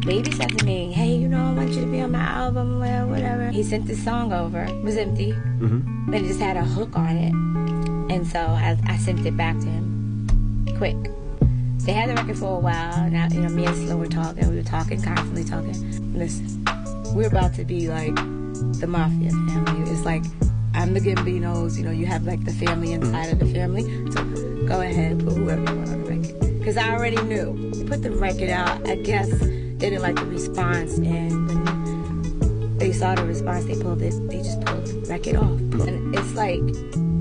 Baby said to me, hey, you know, I want you to be on my album, whatever. He sent this song over. It was empty. But it just had a hook on it. And so I sent it back to him quick. They had the record for a while. Now, you know, me and Slo were talking. We were talking, constantly talking. Listen, we're about to be like the mafia family. It's like, I'm the Gambinos, you know, you have like the family inside of the family. So go ahead, put whoever you want on the record. Because I already knew. We put the record out. I guess they didn't like the response. And when they saw the response, they just pulled the record off. And it's like,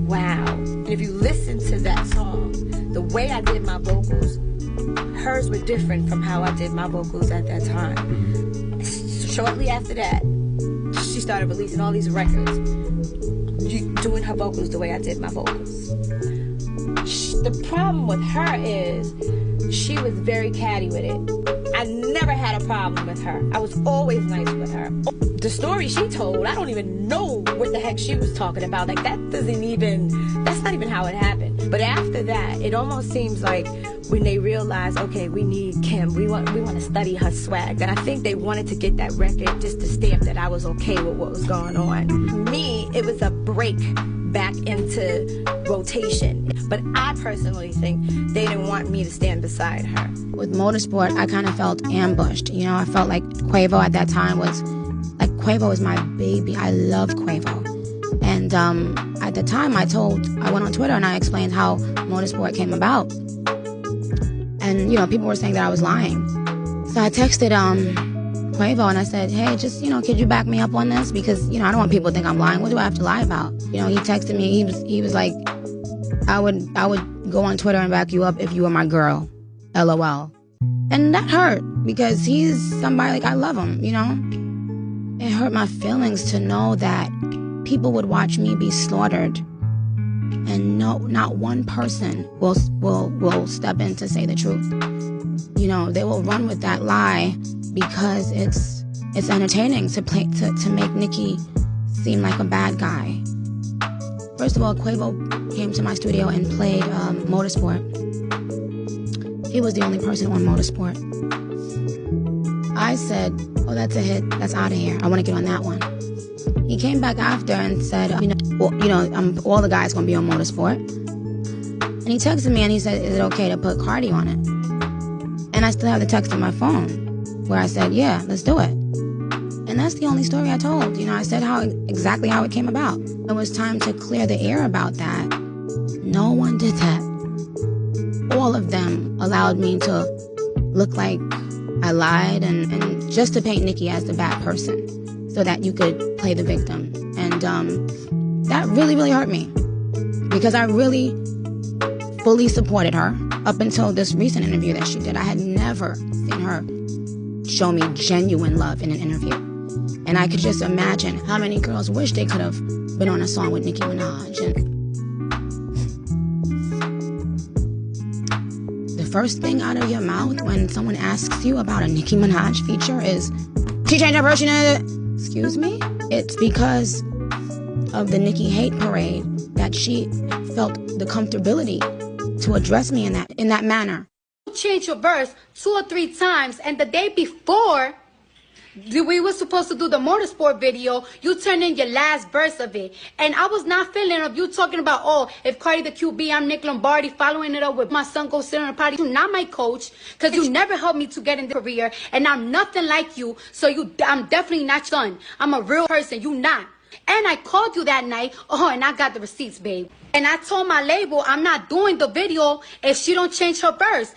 wow. And if you listen to that song, the way I did my vocals, hers were different from how I did my vocals at that time. Shortly after that, she started releasing all these records, doing her vocals the way I did my vocals. The problem with her is she was very catty with it. I never had a problem with her. I was always nice with her. The story she told, I don't even know what the heck she was talking about. Like, that's not even how it happened. But after that, it almost seems like when they realized, okay, we need Kim, we want to study her swag. And I think they wanted to get that record just to stamp that I was okay with what was going on. For me, it was a break back into rotation. But I personally think they didn't want me to stand beside her. With Motorsport, I kind of felt ambushed. You know, I felt like Quavo at that time was, like, Quavo was my baby. I loved Quavo. And at the time, I went on Twitter and I explained how Motorsport came about. And, you know, people were saying that I was lying. So I texted Quavo and I said, hey, just, you know, could you back me up on this? Because, you know, I don't want people to think I'm lying. What do I have to lie about? You know, he texted me, he was like, I would go on Twitter and back you up if you were my girl, LOL. And that hurt because he's somebody, like, I love him, you know? It hurt my feelings to know that people would watch me be slaughtered and not one person will step in to say the truth. You know, they will run with that lie because it's entertaining to make Nicki seem like a bad guy. First of all, Quavo came to my studio and played Motorsport. He was the only person on Motorsport. I said, oh, that's a hit. That's out of here. I want to get on that one. He came back after and said, all the guys going to be on Motorsport. And he texted me and he said, is it okay to put Cardi on it? And I still have the text on my phone where I said, yeah, let's do it. And that's the only story I told. You know, I said exactly how it came about. It was time to clear the air about that. No one did that. All of them allowed me to look like I lied and just to paint Nicki as the bad person so that you could play the victim. And that really, really hurt me because I really fully supported her up until this recent interview that she did. I had never seen her show me genuine love in an interview. And I could just imagine how many girls wish they could have been on a song with Nicki Minaj. And the first thing out of your mouth when someone asks you about a Nicki Minaj feature is, she changed her version of it. Excuse me? It's because of the Nicki hate parade that she felt the comfortability to address me in that manner. You changed your verse 2 or 3 times, and the day before we were supposed to do the Motorsport video, you turned in your last verse of it. And I was not feeling of you talking about, oh, if Cardi the QB, I'm Nick Lombardi, following it up with my son go sit on a party. You're not my coach, because you never helped me to get in the career, and I'm nothing like you, so I'm definitely not your son. I'm a real person, you not. And I called you that night, and I got the receipts, babe. And I told my label, I'm not doing the video if she don't change her verse.